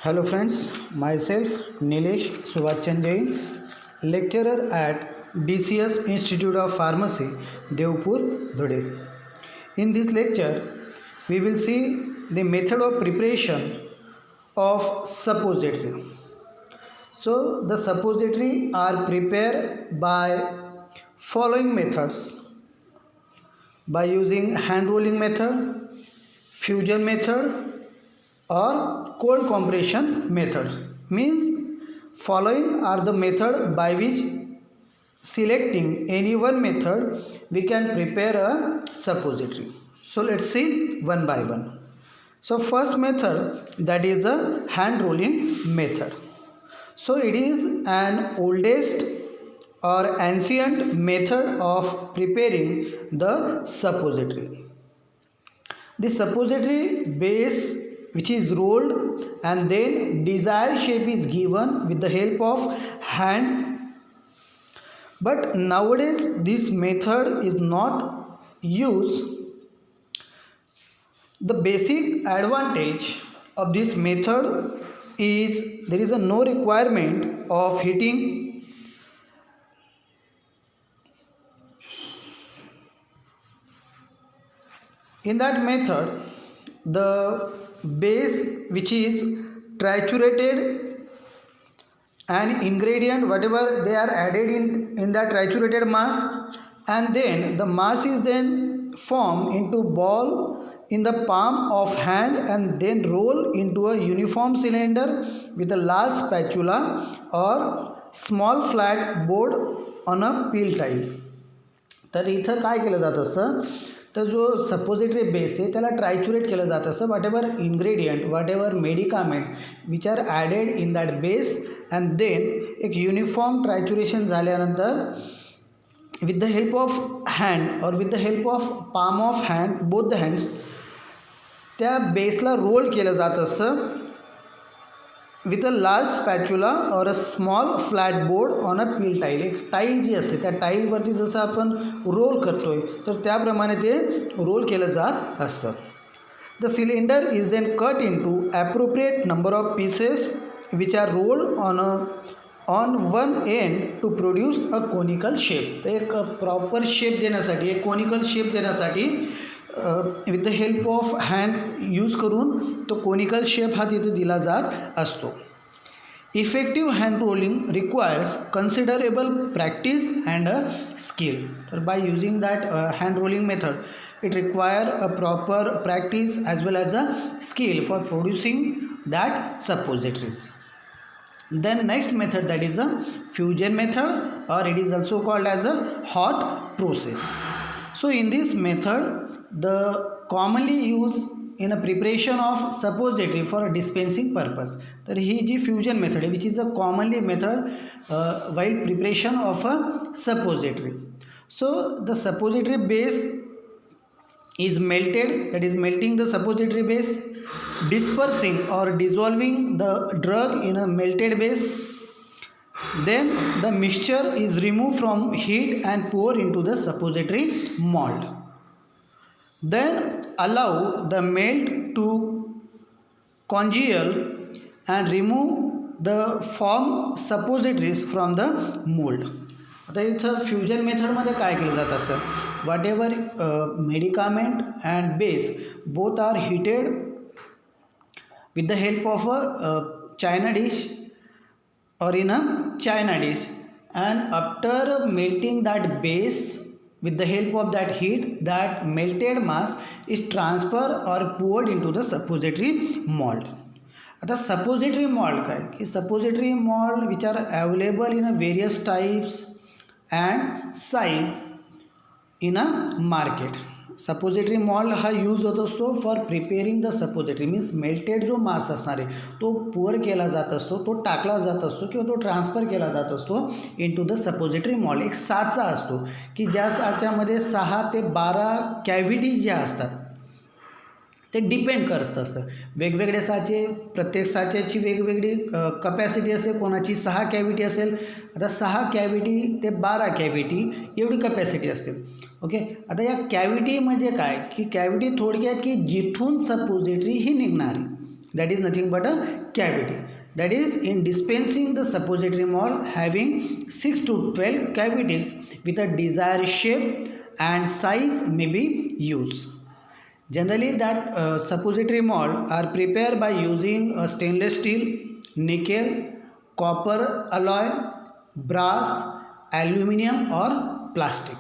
Hello friends, myself Nilesh Subhachan Jain, lecturer at DCS Institute of Pharmacy, Devpur, Dhode. In this lecture, we will see the method of preparation of suppository. So, the suppository are prepared by following methods: by using hand rolling method, fusion method, or cold compression method. Means following are the method by which, selecting any one method, we can prepare a suppository. So let's see one by one. So first method, that is a hand rolling method. So it is an oldest or ancient method of preparing the suppository. The suppository base, which is rolled and then desired shape is given with the help of hand. But nowadays this method is not used. The basic advantage of this method is there is a no requirement of heating. In that method, the base, which is triturated, and ingredient whatever they are added in that triturated mass, and then the mass is then formed into ball in the palm of hand and then roll into a uniform cylinder with a large spatula or small flat board on a peel tile. तर इथं काय केलं जात असतं, तर जो suppository base आहे त्याला ट्रायच्युरेट केलं जात असतं. Whatever ingredient, whatever medicament which are added in that base, and then एक युनिफॉर्म ट्रायच्युरेशन झाल्यानंतर with the help of hand और with the help of palm of hand, both the hands, त्या बेसला role केलं जात असतं with a large spatula और a small flat board on a peel tile. एक टाईल जी असते त्या टाईलवरती जसं आपण रोल करतो आहे तर त्याप्रमाणे ते रोल केलं जात असतं. The cylinder is then cut into appropriate number of pieces which are rolled on one end to produce a conical shape. तर एक प्रॉपर शेप देण्यासाठी, एक कोनिकल शेप देण्यासाठी with the help of hand use करून तो conical shape हा तिथे दिला जात असतो. Effective hand rolling requires considerable practice and a skill. तर by using that hand rolling method it require a proper practice as well as a skill for producing that suppositories. Then next method, that is a fusion method, or it is also called as a hot process. So in this method, the commonly used in a preparation of suppository for a dispensing purpose. तर ही जी fusion method आहे, which is a commonly method while preparation of a suppository. So the suppository base is melted, that is melting the suppository base, dispersing or dissolving the drug in a melted base. Then the mixture is removed from heat and pour into the suppository mold. Then allow the melt to congeal and remove the formed suppositories from the mold. आता इथं fusion मेथडमध्ये काय केलं जात असतं, whatever medicament and base both are heated with the help of a china dish or in a china dish, and after melting that base with the help of that heat, that melted mass is transferred or poured into the suppository mold. आता suppository mold काय की suppository mold which are available in a various types and size in a market. Suppository mould हा use होत असतो for preparing the suppository. Means melted जो मास असणार आहे तो पोअर केला जात असतो, तो टाकला जात असतो किंवा तो ट्रान्सफर केला जात असतो इन टू द सपोजिटरी मॉल्ड. एक साचा असतो की ज्या साच्यामध्ये 6 ते 12 कॅव्हिटीज ज्या असतात ते डिपेंड करत असतं. वेगवेगळे साचे, प्रत्येक साच्याची वेगवेगळी कपॅसिटी असेल. कोणाची 6 कॅव्हिटी असेल, आता 6 कॅव्हिटी ते 12 कॅव्हिटी एवढी कपॅसिटी असते. ओके, आता या कॅव्हिटी म्हणजे काय की कॅव्हिटी थोडक्यात की जिथून सपोजिटरी ही निघणारी. that is nothing but a cavity. That is, in dispensing the suppository mold having 6 to 12 cavities with a desired shape and size may be used. Generally, that suppository mold are prepared by using a stainless steel, nickel, copper alloy, brass, aluminum or plastic.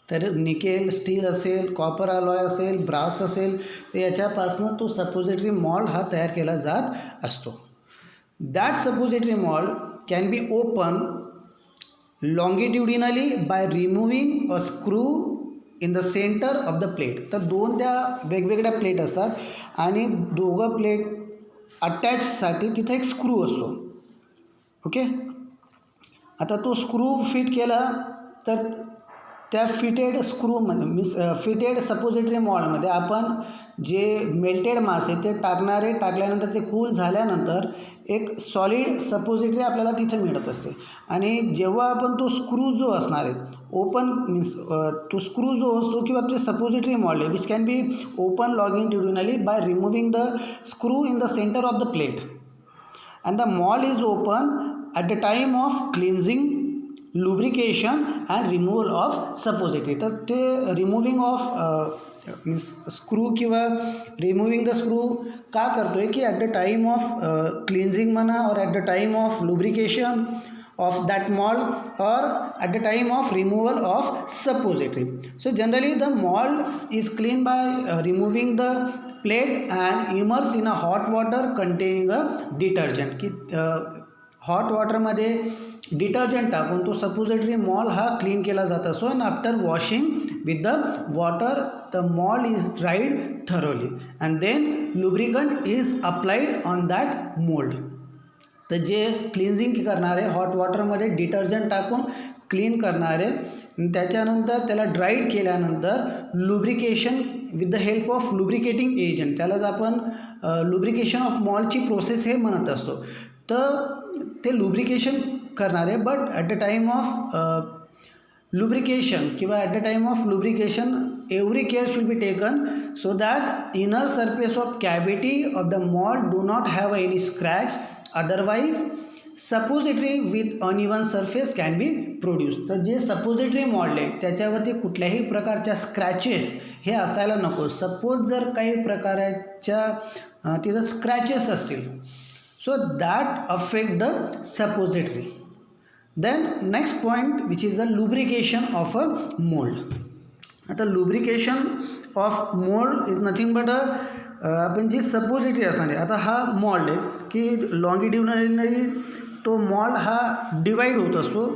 तर nickel, steel असेल, copper alloy असेल, brass असेल, तर याच्यापासून तो suppository mould हा तयार केला जात असतो. That suppository mould can be open longitudinally by removing a screw in the centre of the plate. तर दोन त्या वेगवेगळ्या प्लेट असतात आणि दोघं प्लेट अटॅचसाठी तिथे एक स्क्रू असतो. ओके, आता तो स्क्रू फिट केला तर त्या फिटेड स्क्रूमध्ये मीन्स फिटेड सपोजिटरी मॉल्डमध्ये आपण जे मेल्टेड मास आहे ते टाकल्यानंतर ते कूल झाल्यानंतर एक सॉलिड सपोजिटरी आपल्याला तिथे मिळत असते. आणि जेव्हा आपण तो स्क्रू जो असणार आहे ओपन मीन्स तो स्क्रू जो असतो किंवा ते सपोजिटरी मॉल्ड आहे which can be open longitudinally by removing the screw in the centre of the plate and the mould is open at the time of cleansing, lubrication and removal of suppository. तर ते removing of means screw किंवा removing the screw का करतो आहे की at the time of cleansing म्हणा और at the time of lubrication of that mold or at the time of removal of suppository. So generally the mold is cleaned by removing the plate and immersed in a hot water containing a detergent. की hot वॉटरमध्ये detergent टाकून तो suppository mould हा clean केला जात असतो. And after washing with the water the mould is dried thoroughly and then lubricant is applied on that mould. तर जे क्लिन्झिंग करणारे हॉट वॉटरमध्ये डिटर्जंट टाकून क्लीन करणारे त्याच्यानंतर त्याला ड्राईड केल्यानंतर lubrication with the help of lubricating agent, त्यालाच आपण लुब्रिकेशन ऑफ मॉल्डची प्रोसेस हे म्हणत असतो. तर ते लुब्रिकेशन करणारे but at the time of lubrication किंवा at the time of lubrication every care should be taken so that inner surface of cavity of the mold do not have any scratch, otherwise suppository with uneven surface can be produced. तर जे suppository mould आहे त्याच्यावरती कुठल्याही प्रकारच्या scratches हे असायला नको. Suppose जर काही प्रकारच्या तिथं स्क्रॅचेस असतील so that affect the suppository. Then next point which is the lubrication of a mould. आता lubrication of mould is nothing but आपण जी सपोजिटरी असणार आहे. आता हा मॉल्ड आहे की लॉन्गिट्युडिनली तो मॉल्ड हा डिवाईड होत असतो.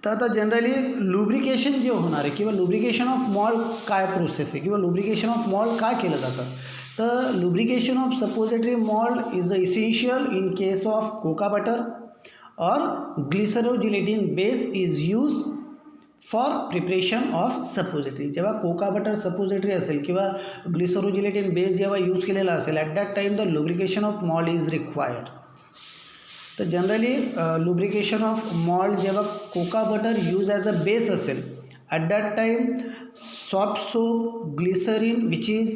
तर आता जनरली लुब्रिकेशन जे होणार आहे किंवा लुब्रिकेशन ऑफ मॉल्ड काय प्रोसेस आहे किंवा लुब्रिकेशन ऑफ मॉल्ड का केलं जातं. तर lubrication of suppository mould is the essential in case of cocoa butter or glycerogelatin base is used for preparation of suppository. जेव्हा कोका बटर सपोजिटरी असेल किंवा ग्लिसरोजिलेटिन बेस जेव्हा यूज केलेला असेल at that time the lubrication of mould is required. तर generally lubrication of mould जेव्हा cocoa butter use as a base असेल at that time soft soap, glycerin which is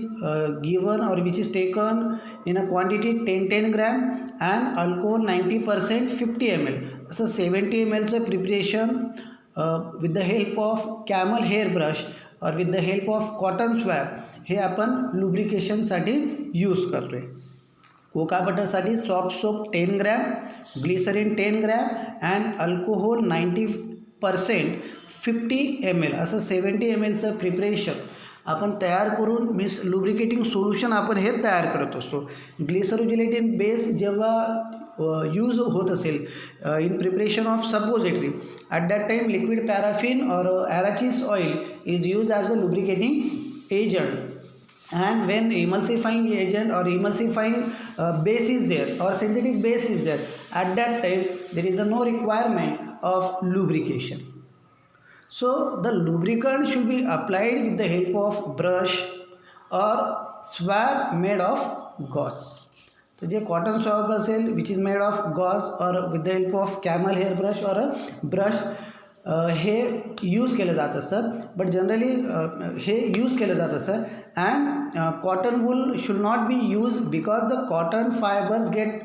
given or which is taken in a quantity 10 gram and alcohol 90% 50 ml असं 70 ml चं preparation with the help of camel hair brush or with the help of cotton swab हे आपण लुब्रिकेशनसाठी use करतो आहे. Cocoa बटरसाठी soft soap 10 gram, glycerin 10 gram and alcohol 90% 50 ml असं 70 mlचं preparation आपण तयार करून मीन्स लुब्रिकेटिंग सोल्युशन आपण हे तयार करत असतो. ग्लिसरोजिलेटिन बेस जेव्हा यूज होत असेल in preparation of suppository at that time liquid paraffin और arachis oil is use as a lubricating agent. And when emulsifying agent or emulsifying base is there or synthetic base is there, at that time there is no requirement of lubrication. So the lubricant should be applied with the help of brush or swab made of gauze. तो जे cotton swab असेल which is made of gauze और with the help of camel hair brush और a brush hey use केलं जात असतं. But generally hey use केलं जात असतं. And cotton wool should not be use because the cotton fibres get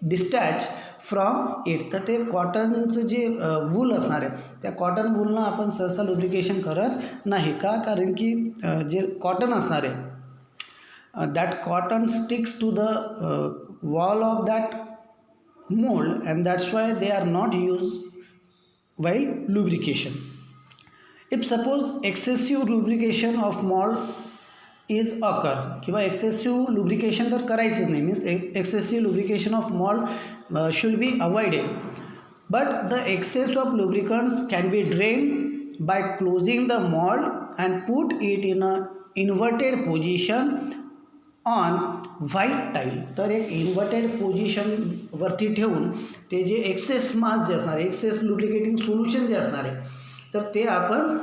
detach from it. तर ते कॉटनचं जे वूल असणार आहे त्या कॉटन वूलनं आपण सहसा लुब्रिकेशन करत नाही. का? कारण की जे कॉटन असणार आहे that cotton sticks to the wall of that mold, and that's why they are not used while lubrication. If suppose excessive lubrication of mold is occur किंवा excessive lubrication तर करायचंच नाही, means excessive lubrication of mold should be avoided, but the excess of lubricants can be drained by closing the mold and put it in a inverted position on white tile. तर एक inverted पोझिशनवरती ठेवून ते जे access मास जे असणार आहे, access lubricating solution जे असणार आहे तर ते आपण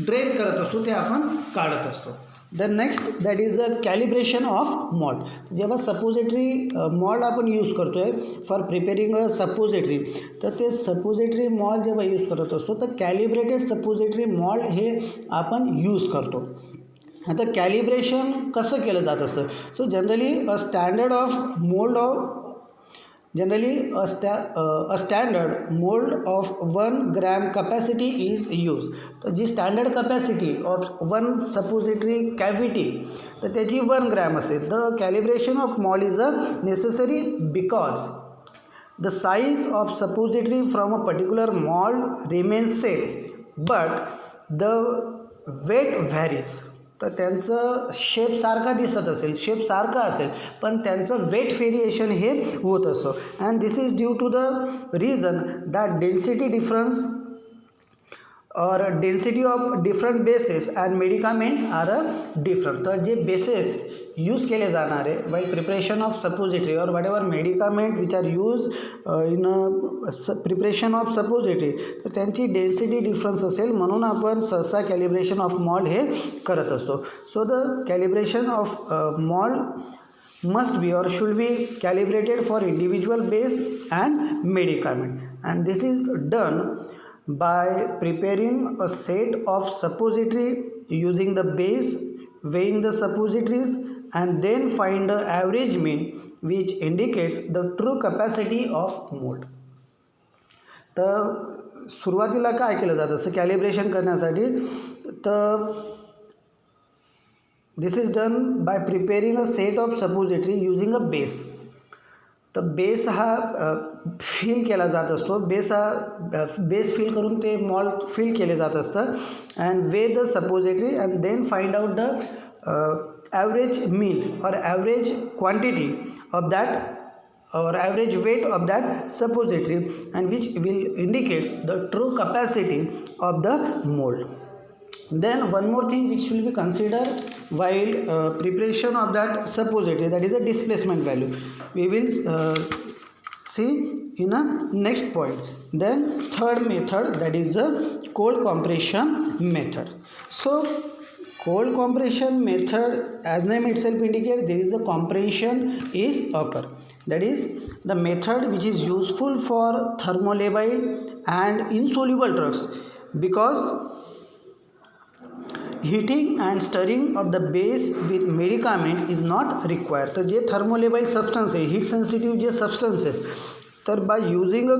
ड्रेन करत असतो, ते आपण काढत असतो. The next that is a calibration of malt. जेव्हा सपोजिटरी मॉल्ट आपण यूज करतो आहे फॉर प्रिपेरिंग अ सपोजिटरी, तर ते सपोजिटरी मॉल्ट जेव्हा यूज करत असतो तर कॅलिब्रेटेड सपोजिटरी मॉल्ट हे आपण यूज करतो. आता कॅलिब्रेशन कसं केलं जात असतं? So generally a standard of mould of a standard mould of 1 gram capacity is use. तर जी standard capacity of 1 suppository cavity तर त्याची 1 ग्रॅम असेल. The calibration of mould is a necessary because the size of suppository from a particular mold remains same but the weight varies. तर त्यांचं shape सारखा दिसत असेल, शेप सारखा असेल, पण त्यांचं वेट व्हेरिएशन हे होत असतो. And this is due to the reason that density difference और density of different bases and medicament are different. तर जे बेसेस यूज केले जाणारे वाईल प्रिपरेशन ऑफ सपोजिटरी और whatever medicament which are use in preparation of suppository तर त्यांची density difference असेल, म्हणून आपण सहसा कॅलिब्रेशन ऑफ मॉल्ट हे करत असतो. So the calibration of malt must be or should be calibrated for individual base and medicament, and this is done by preparing a set of suppository using the base, weighing the suppositories and then find the average mean which indicates the true capacity of mold. तर सुरुवातीला काय केलं जातं असं calibration करण्यासाठी? तर this is done by preparing a set of suppository using a base. तर base हा फिल केला जात असतो. बेस फिल करून ते मॉल्ट फिल केले जात असतं. And weigh the suppository and then find out the average mean और average quantity of that or average weight of that suppository and which will indicate the true capacity of the mold. Then one more thing which will be considered while preparation of that suppository, that is a displacement value. We will see in a next point. Then third method, that is the cold compression method. So cold compression method, as name itself indicates, there is a compression is occur. That is the method which is useful for thermolabile and insoluble drugs because heating and stirring of the base with medicament is not required. तर जे thermolabile substance आहे, heat sensitive जे substances, तर by using a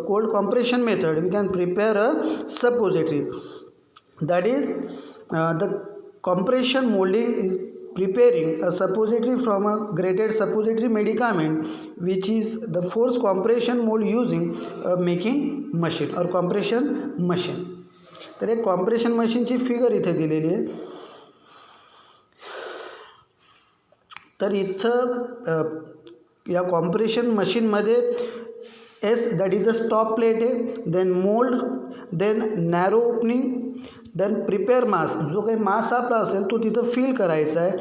cold compression method we can prepare a suppository. That is the compression molding is preparing a suppository from a graded suppository medicament which is the force compression mold using a making machine or compression machine. तर एक compression मशीनची figure इथे दिलेली आहे. तर इथं या compression मशीनमध्ये as that is a stop plate आहे, then mould, then narrow opening, then prepare mass, जो काही मास आपला असेल तो तिथं फिल करायचा आहे,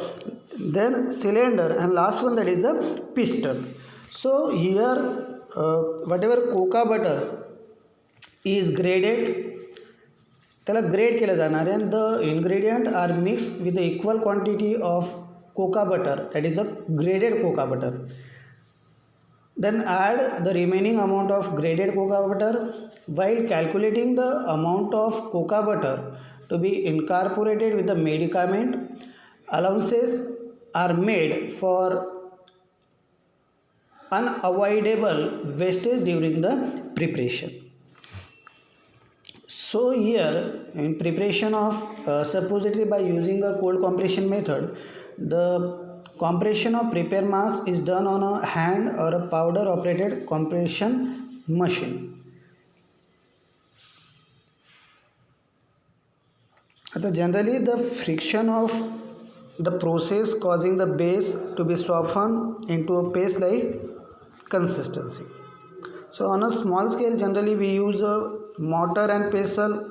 then cylinder and last one that is the piston. So here whatever cocoa butter is graded, त्याला ग्रेड केलं जाणार आहे. The ingredient are mix with the equal quantity of cocoa butter, that is a graded cocoa butter. Then add the remaining amount of graded cocoa butter. While calculating the amount of cocoa butter to be incorporated with the medicament, allowances are made for unavoidable wastage during the preparation. So here in preparation of suppository by using a cold compression method, the compression of prepared mass is done on a hand or a powder operated compression machine. Generally the friction of the process causing the base to be softened into a paste like consistency. So on a small scale generally we use a mortar and pestle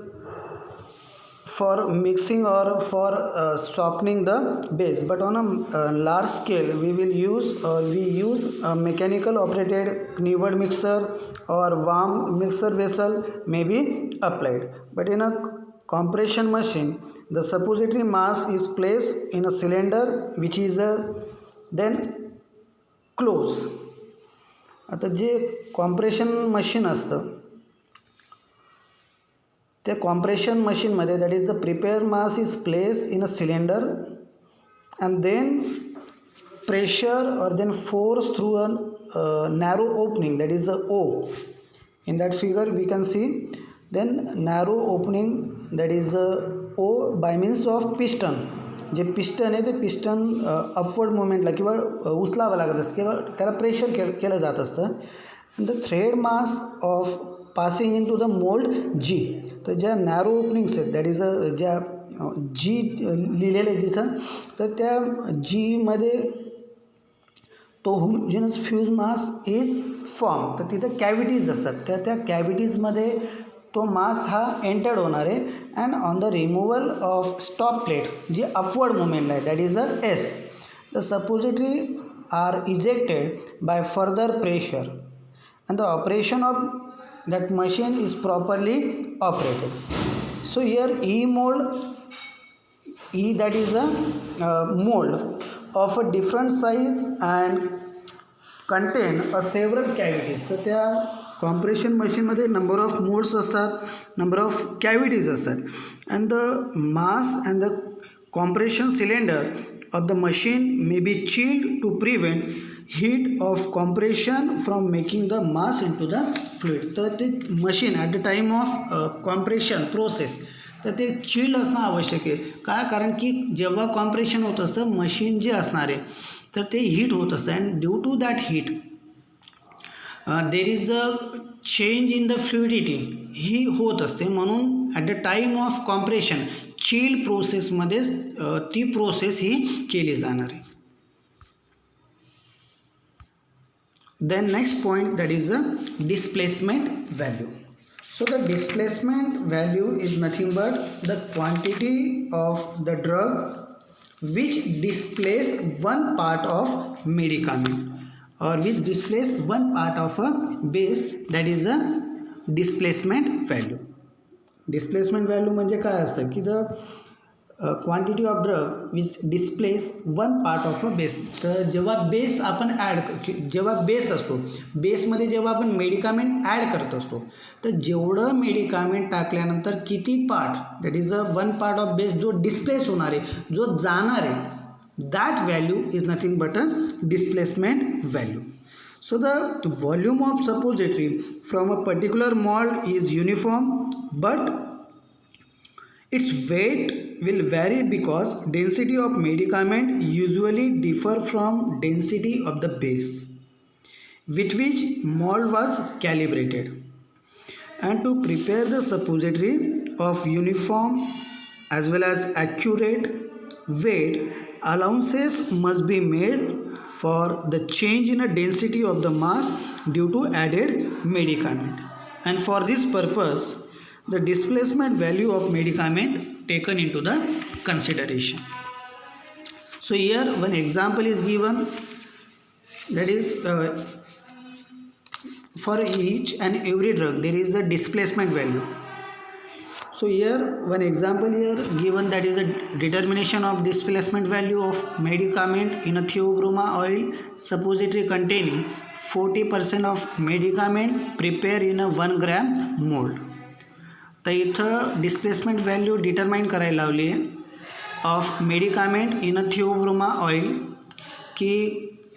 for mixing or for softening the base, but on a large scale we use a mechanical operated kneaded mixer or warm mixer vessel may be applied. But in a compression machine the suppository mass is placed in a cylinder which is then closed. आता जे compression machine असतं त्या compression मशीनमध्ये that is the prepare mass is place in a cylinder and then pressure or then force through a narrow opening, that is a O. In that figure we can see then narrow opening, that is a O, by means of piston. J piston आहे ते piston upward मुवमेंटला किंवा उचलावं लागत असतं किंवा त्याला pressure केलं जात असतं. And the thread mass of passing into the mould G. तर ज्या नॅरो ओपनिंग्स आहेत दॅट इज ज्या जी लिहिलेलं आहे तिथं, तर त्या जीमध्ये तो homogeneous fuse mass is form. तर तिथं कॅव्हिटीज असतात, त्या कॅव्हिटीजमध्ये तो मास हा एंटर्ड होणार आहे. And on the removal of stop plate G upward मुवमेंटला आहे that is a as, the suppository are ejected by further pressure and the operation of that machine is properly operated. So here E that is a mold of a different size and contain a several cavities. तर त्या compression मशीनमध्ये number of moulds असतात, number of cavities असतात. And the mass and the compression cylinder of the machine may be chilled to prevent heat of compression from making the mass into the fluid. तर ते machine at the time of compression process तर ते chilled असणं आवश्यक आहे. का? कारण की जेव्हा कॉम्प्रेशन होत असतं मशीन जे असणार आहे तर ते हीट होत असतं. And due to that heat there is a change in the fluidity ही होत असते. म्हणून at the time of compression chilled प्रोसेसमध्येच ती प्रोसेस ही केली जाणार आहे. Then next point that is a displacement value. So the displacement value is nothing but the quantity of the drug which displace one part of medicament or which displace one part of a base, that is a displacement value. Displacement value म्हणजे काय असतं की the quantity of drug which displace one part of a base. तर जेव्हा base आपण जेव्हा base असतो बेसमध्ये जेव्हा आपण मेडिकामेंट ॲड करत असतो तर जेवढं मेडिकामेंट टाकल्यानंतर किती part that is a one part of base जो डिस्प्लेस होणार आहे, जो जाणार आहे, that value is nothing but a displacement value. So the volume of suppository from a particular mold is uniform, but its weight will vary because density of medicament usually differ from density of the base with which mold was calibrated. And to prepare the suppository of uniform as well as accurate weight, allowances must be made for the change in a density of the mass due to added medicament. And for this purpose, the displacement value of medicament taken into the consideration. So here one example is given, that is for each and every drug there is a displacement value. So here one example here given, that is a determination of displacement value of medicament in a theobroma oil suppository containing 40% of medicament prepared in a 1 gram mold. तर इथं displacement value determine करायला लावली आहे of medicament in a theobroma oil, की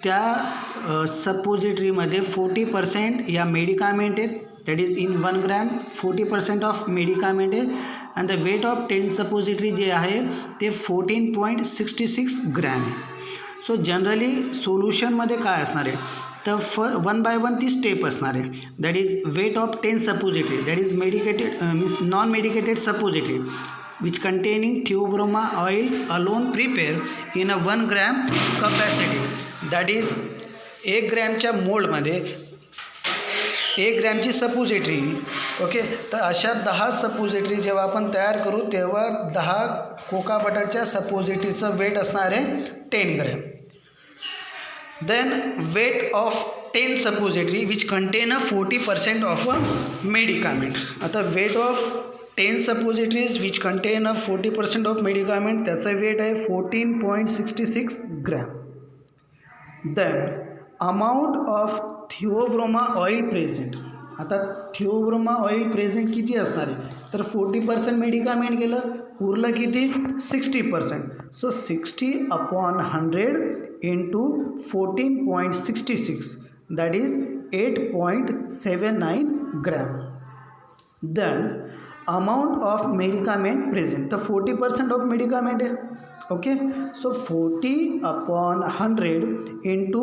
त्या सपोजिटरीमध्ये 40% या medicament आहेत, that is in 1 gram 40% of medicament आहे and the weight of 10 suppository जे आहे ते 14.66 ग्रॅम आहे. सो जनरली सोल्युशनमध्ये काय असणार आहे, तर 1 by 1 ती स्टेप असणार आहे. That is wait of 10 suppository, that is medicated means non medicated suppository which containing theobroma oil alone prepare in a 1 gram capacity, that is 1 ग्रॅमच्या मोल्डमध्ये 1 ग्रॅमची सपोजिटरी. ओके, तर अशा 10 सपोजिटरी जेव्हा आपण तयार करू तेव्हा 10 कोका बटरच्या सपोजिटरीचं वेट असणार आहे 10 gram. Then weight of 10 suppository which contain a 40% of a medicament. आता weight of 10 suppositories which contain a 40% of medicament, त्याचा वेट आहे 14.66 gram. Then amount of theobroma oil present. आता थिओब्रोमा ऑइल प्रेझेंट किती असणार आहे, तर 40% मेडिकामेंट गेलं, उरलं किती 60%. So 60/100 into 14.66, that is 8.79 gram. Then amount of medicament present, तर 40% ऑफ मेडिकामेंट आहे. Okay, so 40/100 into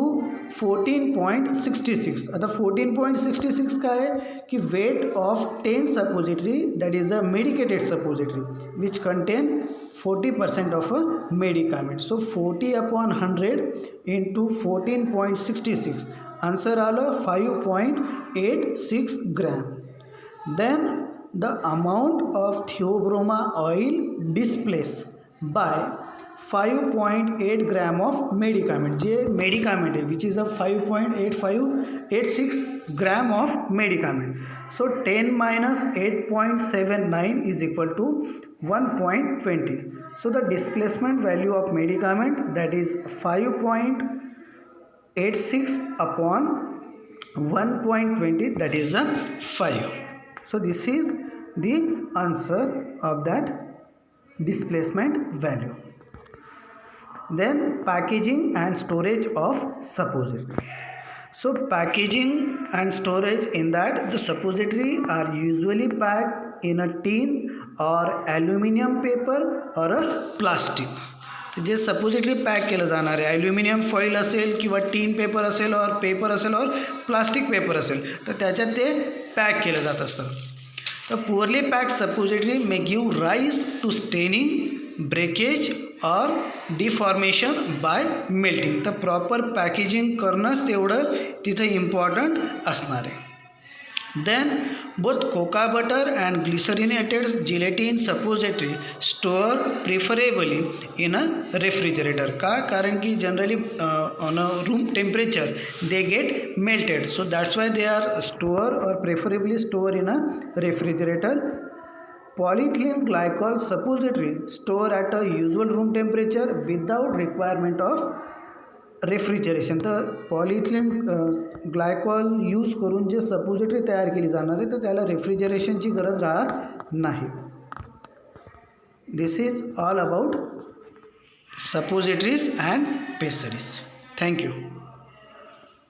14.66. आता 14.66 काय आहे की weight of 10 suppository, that is a medicated suppository which contain 40% of a medicament. So 40/100 into 14.66, answer आलं 5.86 gram. Then the amount of theobroma oil displaced by 5.8 gram of medicament, J medicament आहे which is a 5.8586 gram of medicament. So 10 minus 8.79 is equal to 1.20. So the displacement value of medicament, that is 5.86 upon 1.20, that is a 5. So this is the answer of that displacement value. Then packaging and storage of suppository. So packaging and storage, in that the suppository are usually packed in a tin or aluminum paper or a plastic. J suppository pack केलं जाणार आहे aluminium foil असेल किंवा tin paper असेल और paper असेल और plastic paper असेल, तर त्याच्यात ते पॅक केलं जात असतं. तर poorly pack suppository may give rise to staining, breakage और डिफॉर्मेशन बाय मेल्टिंग. तर प्रॉपर पॅकेजिंग करणंच तेवढं तिथं इम्पॉर्टंट असणार आहे. Then both coca butter and glycerinated gelatin suppository store preferably in a refrigerator. का, कारण की generally on a room temperature they get melted, so that's why they are store or preferably store in a refrigerator. Polyethylene glycol suppository store at a usual room temperature without requirement of refrigeration. तर polyethylene glycol use करून जे suppository तयार केली जाणार आहे तर त्याला रेफ्रिजरेशनची गरज राहत नाही. This is all about suppositories and pastries. Thank you.